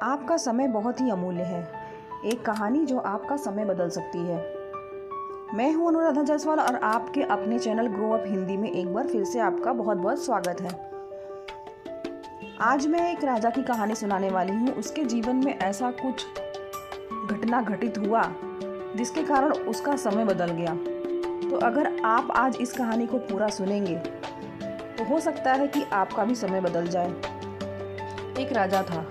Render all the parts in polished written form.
आपका समय बहुत ही अमूल्य है। एक कहानी जो आपका समय बदल सकती है। मैं हूं अनुराधा जायसवाल और आपके अपने चैनल ग्रो अप हिंदी में एक बार फिर से आपका बहुत बहुत स्वागत है। आज मैं एक राजा की कहानी सुनाने वाली हूं। उसके जीवन में ऐसा कुछ घटना घटित हुआ जिसके कारण उसका समय बदल गया। तो अगर आप आज इस कहानी को पूरा सुनेंगे तो हो सकता है कि आपका भी समय बदल जाए। एक राजा था,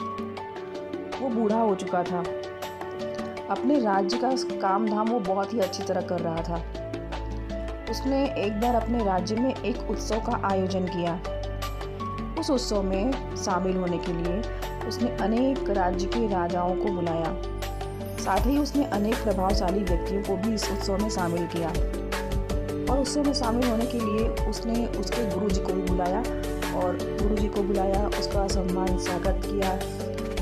वो बूढ़ा हो चुका था। अपने राज्य का काम धाम वो बहुत ही अच्छी तरह कर रहा था। उसने एक बार अपने राज्य में एक उत्सव का आयोजन किया। उस उत्सव में शामिल होने के लिए उसने अनेक राज्य के राजाओं को बुलाया। साथ ही उसने अनेक प्रभावशाली व्यक्तियों को भी इस उत्सव में शामिल किया। और उत्सव में शामिल होने के लिए उसने उसके गुरुजी को भी बुलाया और गुरुजी को बुलाया, उसका सम्मान स्वागत किया।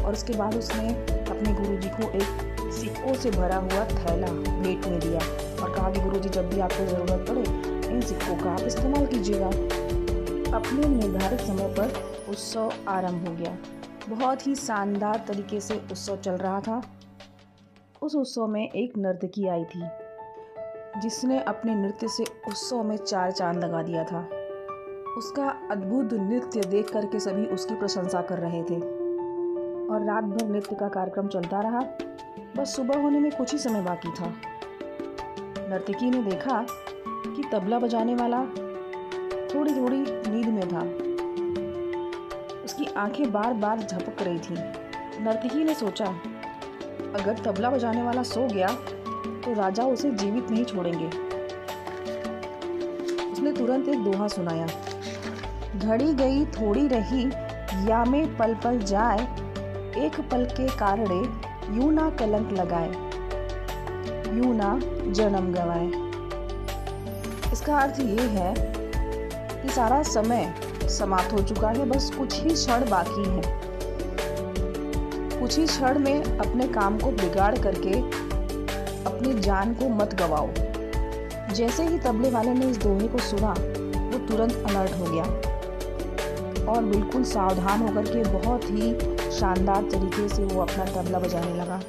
और उसके बाद उसने अपने गुरुजी को एक सिक्कों से भरा हुआ थैला भेंट में दिया और कहा कि गुरुजी, जब भी आपको ज़रूरत पड़े इन सिक्कों का आप इस्तेमाल कीजिएगा। अपने निर्धारित समय पर उत्सव आरंभ हो गया। बहुत ही शानदार तरीके से उत्सव चल रहा था। उस उत्सव में एक नर्तकी आई थी जिसने अपने नृत्य से उत्सव में चार चांद लगा दिया था। उसका अद्भुत नृत्य देख करके सभी उसकी प्रशंसा कर रहे थे और रात भर नृत्य का कार्यक्रम चलता रहा। बस सुबह होने में कुछ ही समय बाकी था। नर्तकी ने देखा कि तबला बजाने वाला थोड़ी थोड़ी नींद में था। उसकी आंखें बार बार झपक रही थी। नर्तकी ने सोचा, अगर तबला बजाने वाला सो गया तो राजा उसे जीवित नहीं छोड़ेंगे। उसने तुरंत एक दोहा सुनाया, घड़ी गई थोड़ी रही या में पल पल जाए, एक पल के कारणे यूं ना कलंक लगाए, यूं ना जन्म गवाए। इसका अर्थ ये है कि सारा समय समाप्त हो चुका है, बस कुछ ही क्षण बाकी हैं। कुछ ही क्षण में अपने काम को बिगाड़ करके अपनी जान को मत गवाओ। जैसे ही तबले वाले ने इस दोहे को सुना वो तुरंत अलर्ट हो गया और बिल्कुल सावधान होकर के बहुत ही शानदार तरीके से वो अपना तबला बजाने लगा।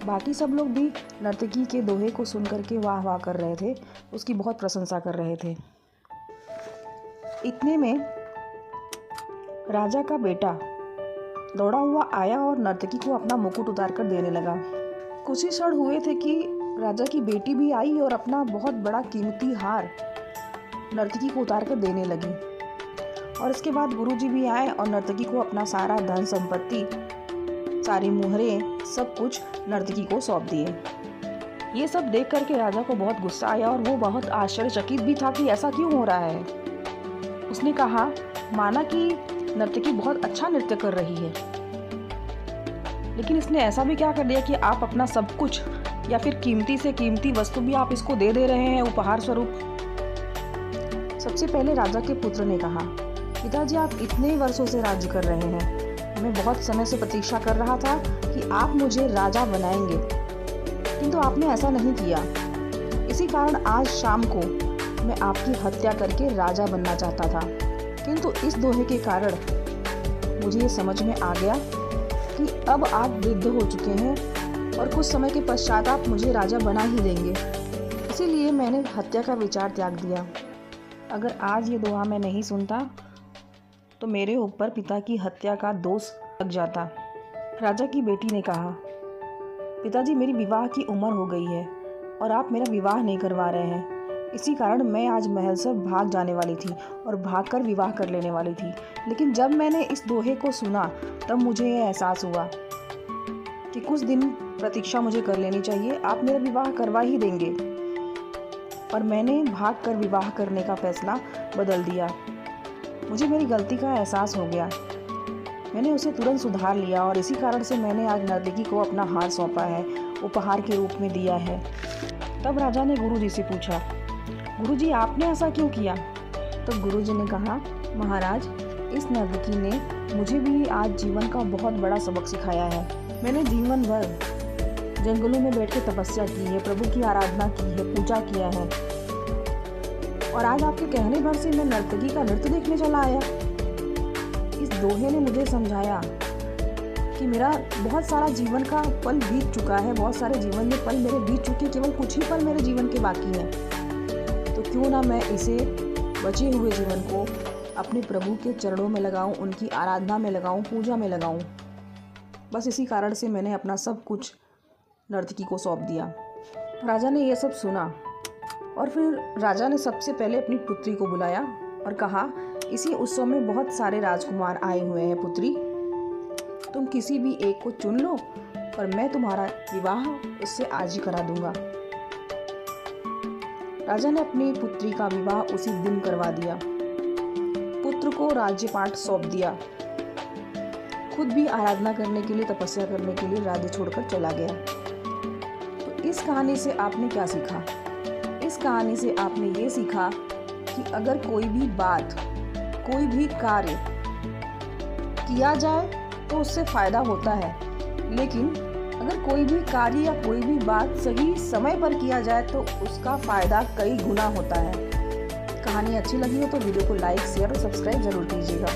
बाकी सब लोग भी नर्तकी के दोहे को सुन करके वाह वाह कर रहे थे, उसकी बहुत प्रशंसा कर रहे थे। इतने में राजा का बेटा दौड़ा हुआ आया और नर्तकी को अपना मुकुट उतार कर देने लगा। कुछ ही क्षण हुए थे कि राजा की बेटी भी आई और अपना बहुत बड़ा कीमती हार नर्तकी को उतार कर देने लगी। और इसके बाद गुरुजी भी आए और नर्तकी को अपना सारा धन संपत्ति, सारी मुहरें, सब कुछ नर्तकी को सौंप दिए। ये सब देख करके राजा को बहुत गुस्सा आया और वो बहुत आश्चर्यचकित भी था कि ऐसा क्यों हो रहा है। उसने कहा, माना कि नर्तकी बहुत अच्छा नृत्य कर रही है, लेकिन इसने ऐसा भी क्या कर दिया कि आप अपना सब कुछ या फिर कीमती से कीमती वस्तु भी आप इसको दे रहे हैं उपहार स्वरूप। सबसे पहले राजा के पुत्र ने कहा, पिताजी, आप इतने वर्षों से राज्य कर रहे हैं, मैं बहुत समय से प्रतीक्षा कर रहा था कि आप मुझे राजा बनाएंगे, किंतु आपने ऐसा नहीं किया। इसी कारण आज शाम को मैं आपकी हत्या करके राजा बनना चाहता था, किंतु इस दोहे के कारण मुझे ये समझ में आ गया कि अब आप वृद्ध हो चुके हैं और कुछ समय के पश्चात आप मुझे राजा बना ही देंगे, इसीलिए मैंने हत्या का विचार त्याग दिया। अगर आज ये दोहा मैं नहीं सुनता तो मेरे ऊपर पिता की हत्या का दोष लग जाता। राजा की बेटी ने कहा, पिताजी, मेरी विवाह की उम्र हो गई है और आप मेरा विवाह नहीं करवा रहे हैं। इसी कारण मैं आज महल से भाग जाने वाली थी और भागकर विवाह कर लेने वाली थी, लेकिन जब मैंने इस दोहे को सुना तब मुझे यह एहसास हुआ कि कुछ दिन प्रतीक्षा मुझे कर लेनी चाहिए, आप मेरा विवाह करवा ही देंगे। और मैंने भागकर विवाह करने का फैसला बदल दिया। मुझे मेरी गलती का एहसास हो गया। मैंने उसे तुरंत सुधार लिया और इसी कारण से मैंने आज नर्तकी को अपना हार सौंपा है, उपहार के रूप में दिया है। तब राजा ने गुरुजी से पूछा, गुरुजी, आपने ऐसा क्यों किया? तो गुरुजी ने कहा, महाराज, इस नर्तकी ने मुझे भी आज जीवन का बहुत बड़ा सबक सिखाया है। मैंने जीवन भर जंगलों में बैठ के तपस्या की है, प्रभु की आराधना की है, पूजा किया है, और आज आपके कहने भर से मैं नर्तकी का नृत्य देखने चला आया। इस दोहे ने मुझे समझाया कि मेरा बहुत सारा जीवन का पल बीत चुका है, बहुत सारे जीवन में पल मेरे बीत चुके, केवल कुछ ही पल मेरे जीवन के बाकी हैं। तो क्यों ना मैं इसे बचे हुए जीवन को अपने प्रभु के चरणों में लगाऊं, उनकी आराधना में लगाऊं, पूजा में लगाऊं। बस इसी कारण से मैंने अपना सब कुछ नर्तकी को सौंप दिया। राजा ने यह सब सुना और फिर राजा ने सबसे पहले अपनी पुत्री को बुलाया और कहा, इसी उत्सव में बहुत सारे राजकुमार आए हुए हैं पुत्री, तुम किसी भी एक को चुन लो और मैं तुम्हारा विवाह उससे आज ही करा दूंगा। राजा ने अपनी पुत्री का विवाह उसी दिन करवा दिया, पुत्र को राज्यपाट सौंप दिया, खुद भी आराधना करने के लिए, तपस्या करने के लिए राज्य छोड़कर चला गया। तो इस कहानी से आपने क्या सीखा? इस कहानी से आपने ये सीखा कि अगर कोई भी बात, कोई भी कार्य किया जाए तो उससे फ़ायदा होता है, लेकिन अगर कोई भी कार्य या कोई भी बात सही समय पर किया जाए तो उसका फ़ायदा कई गुना होता है। कहानी अच्छी लगी हो तो वीडियो को लाइक, शेयर और सब्सक्राइब ज़रूर कीजिएगा।